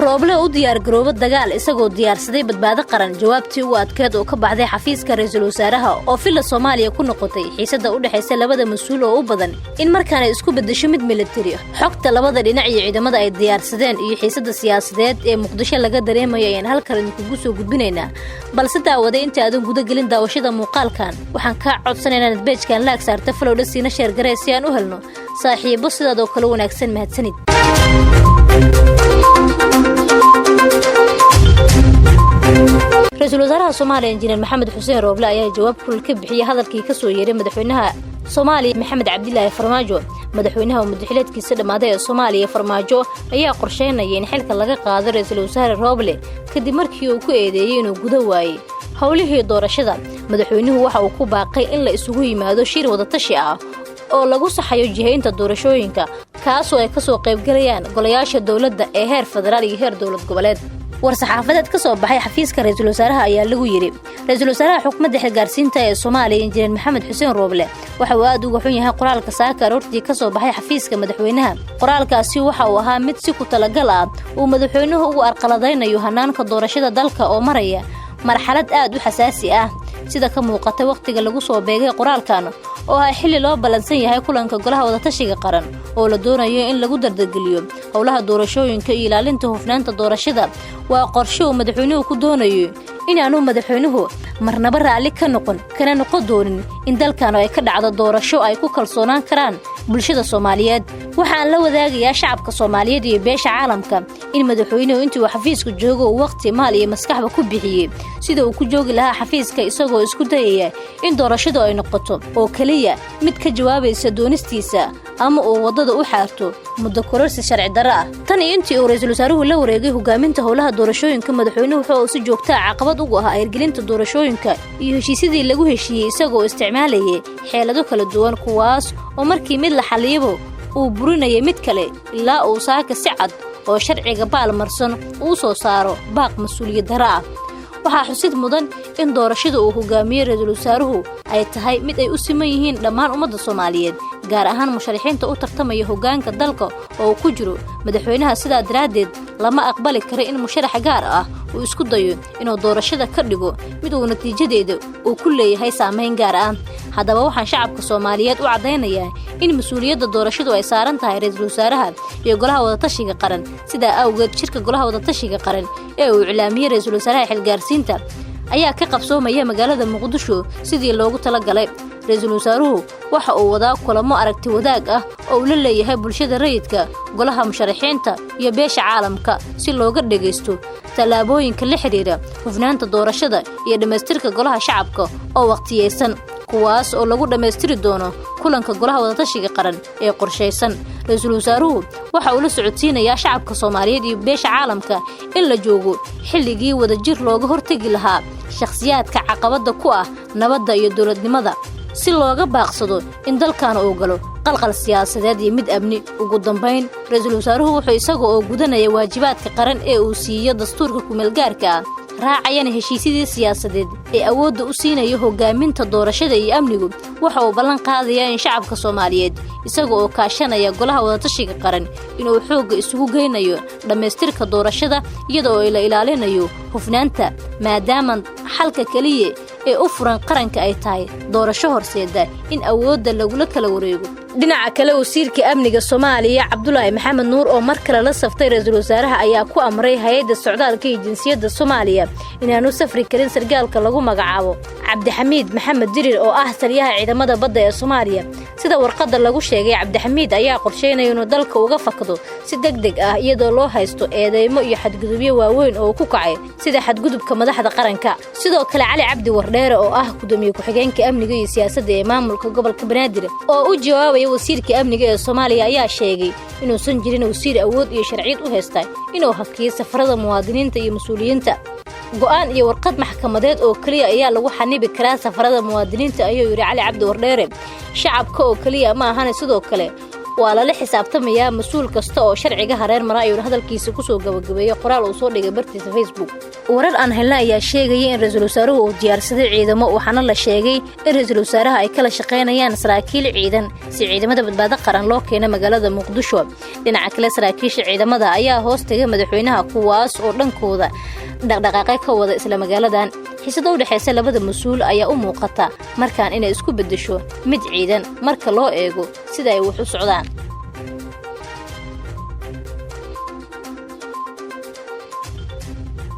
Rooble u diyaar garoobo dagaal isagoo diyaarsaday badbaado qaran jawaabtii uu adkeed oo ka baxday xafiiska ra'iisul wasaaraha oo filla Soomaaliya ku noqotay xiisada u dhaxaysa labada mas'uul oo u badan in markaan isku bedesho mid military xogta labada dhinac iyo ciidamada ay diyaarsadeen iyo xiisada siyaasadeed ee Muqdisho laga dareemayo in halkan kugu soo gudbinayna balse daawada inta aadan guda gelin daawashada muuqaalkan waxaan ka codsanaynaa inaad page-kan like saarta follow siina share gareey si aan u helno saaxiibo sidaadoo kale wanaagsan mahadsanid رئيس الوزراء الصومالي إنجنير محمد حسين روبله ayaa jawaab kulul ka bixiyay hadalkii ka soo yeeray madaxweynaha Soomaaliya Maxamed Cabdilaahi Farmaajo madaxweynaha madaxweynaadkiisa dhamaada ee Soomaaliya Farmaajo ayaa qorsheynaya in xilka laga qaado ra'iisul wasaare Rooble kadib markii uu ku eedeeyay inuu guda waayay howlihii doorashada madaxweynuhu waxa uu ku baaqay in la isugu yimaado shir wada tashi ah oo lagu saxayo jihaynta doorashooyinka kaas oo ay ka soo qayb galayaan golayaasha dawladda ee heer federaal iyo heer dawlad goboleed war-saxaafadeed ka soo baxay xafiiska ra'iisul wasaaraha ayaa lagu yiri ra'iisul wasaaraha xukuumadda xilgaarsiinta ee Soomaaliya Injineer Maxamed Xuseen Rooble waxa uu aad uga xun yahay qoraalka saaka aroortii ka soo baxay xafiiska madaxweynaha qoraalkaasi waxa uu ahaa mid si ku talagal ah uu madaxweynuhu ugu arqaladaynayo hanaanka doorashada dalka oo maraya marxalad aad u xasaasi ah sida ka muuqata waqtiga lagu soo beegay qoraalkan oo ay xilli loo balansan yahay kulanka golaha wada tashiga qaran oo la doonayo in lagu dardageliyo howlaha doorashooyinka iyo ilaalinta hufnaanta doorashada waa qorshe uu madaxweynuhu ku doonayo in aanu madaxweynuhu marnaba raali ka noqon kana noqon doonin in dalkan ay ka dhacdo doorasho ay ku kalsoonaan karaan bulshada Soomaaliyeed waxaan la wadaagayaa shacabka Soomaaliyeed iyo beesha caalamka in madaxweynuhu intuu xafiiska joogo waqti maal iyo maskaxba ku bixiyay sida uu ku joogi lahaa xafiiska isagoo isku dayaya in doorashadu ay noqoto oo kaliya mid ka jawaabaysa doonistiisa ama uu wadada u xaarto muddo kororsi sharci darro ah tan intii uu ra'iisul wasaaruhu la wareegay hogaaminta howlaha doorashooyinka madaxweynuhu wuxuu si joogto ah caqabad ugu ahaa hirgelinta doorashooyinka iyo heshiisyadii lagu heshiiyay isagoo isticmaalayay xeelado kala duwan kuwaas oo markii mid la xaliyay uu burinayay mid kale ilaa uu saaka si cad oo sharciga baalmarsan uu soo saaro baaq mas'uuliyad darro ah waxaa xusid mudan in doorashada uu hogaamiyay ra'iisul wasaaruhu ay tahay mid ay u siman yihiin dhammaan ummadda Soomaaliyeed gaar ahaan musharaxiinta u tartamaya hoggaanka dalka oo ku jiro madaxweynaha sidaa daraadeed lama aqbali karo in musharax gaar ah uu isku dayo inuu doorashada ka dhigo mid uu natiijadeeda uu ku leeyahay saameyn gaar ah haddaba waxaan shacabka Soomaaliyeed u cadeynayaa in mas'uuliyadda doorashadu ay saaran tahay ra'iisul wasaaraha iyo golaha wada tashiga qaran sida awgeed shirka golaha wada tashiga qaran ee uu iclaamiyay ra'iisul wasaaraha xilgaarsiinta ayaa ka qabsoomaya magaalada Muqdisho sidii loogu talagalay ra'iisul wasaaruhu waxa uu wadaa kulamo aragti wadaag ah oo uu la leeyahay bulshada rayidka golaha musharaxiinta iyo beesha caalamka si looga dhageysto talaabooyinka la xiriira hufnaanta doorashada iyo dhameystirka golaha shacabka oo waqtiyeysan kuwaas oo lagu dhameystiri doono kulanka golaha wada tashiga qaran ee qorsheysan ra'iisul wasaaruhu waxa uu la socodsiinayaa shacabka Soomaaliyeed iyo beesha caalamka in la joogo xilligii wada jir looga hortagi lahaa shakhsiyaadka caqabada ku ah nabadda iyo dawladnimada si looga baaqsado in dalkan uu galo qalqal siyaasadeed iyo mid amni ugu dambeyn ra'iisul wasaaruhu wuxuu isaga oo gudanaya waajibaadka qaran ee uu siiyay dastuurka ku-meelgaarka ah raacayana heshiisyadii siyaasadeed ee awoodda u siinaya hogaaminta doorashada iyo amnigu waxa uu ballan qaadayaa in shacabka Soomaaliyeed isaga oo kaashanaya golaha wada tashiga qaran inuu xoogga isugu geynayo dhameystirka doorashada iyadoo la ilaalinayo hufnaanta maadaama xalka kaliya ee u furan qaranka ay tahay doorasho horseeda in awoodda lagu kala wareego dhinaca kale wasiirka amniga Soomaaliya Cabdulaahi Maxamed Nuur oo mar kale la saftay ra'iisul wasaaraha ayaa ku amray hay'adda socdaalka iyo jinsiyadda Soomaaliya inaanu safri karin sargaalka lagu magacaabo Cabdixamiid Maxamed Dirir oo ah taliyaha ciidamada badda ee Soomaaliya sida warqadda lagu sheegay Cabdixamiid ayaa qorsheynaya inuu dalka uga fakado si degdeg ah iyadoo loo haysto eedeymo iyo xadgudubyo waaweyn oo ku kacay sida xadgudubka madaxda qaranka sidoo kale Cali Cabdi Wardheere oo ah gudoomiye ku-xigeenka amniga iyo siyaasadda ee maamulka gobolka Banaadir oo u jawaabay wasiirka amniga ee Soomaaliya ayaa sheegay inuu san jirin wasiir awood iyo sharciyad u haystay inuu hakiyo safarada muwaadiniinta iyo mas'uuliyiinta go'aan iyo warqad maxkamadeed oo kaliya ayaa lagu xanibi karaa safarada muwaadiniinta ayuu yiri Cali Cabdi Wardheere shacabka oo kaliya ma ahan sidoo kale waa la xisaabtamayaa mas'uul kasta oo sharciga hareer mara ayuu hadalkiisa ku soo gabagabeeyay qoraal uu soo dhigay bartiisa Facebook. warar aan helna ayaa sheegay in ra'iisul wasaaruhu uu diyaarsaday ciidamo waxaana la sheegay in ra'iisul wasaaraha ay kala shaqeynayaan saraakiil ciidan si ciidamada badbaado qaran loo keeno magaalada Muqdisho. dhinaca kale saraakiisha ciidamada ayaa hoos tagay madaxweynaha kuwaas oo dhankooda dhaqdhaqaaqay ka wada isla magaaladan. xisada u dhaxaysa labada mas'uul ayaa u muuqata markaan inay isku bedesho mid ciidan marka loo eego sida ay wax u socdaan.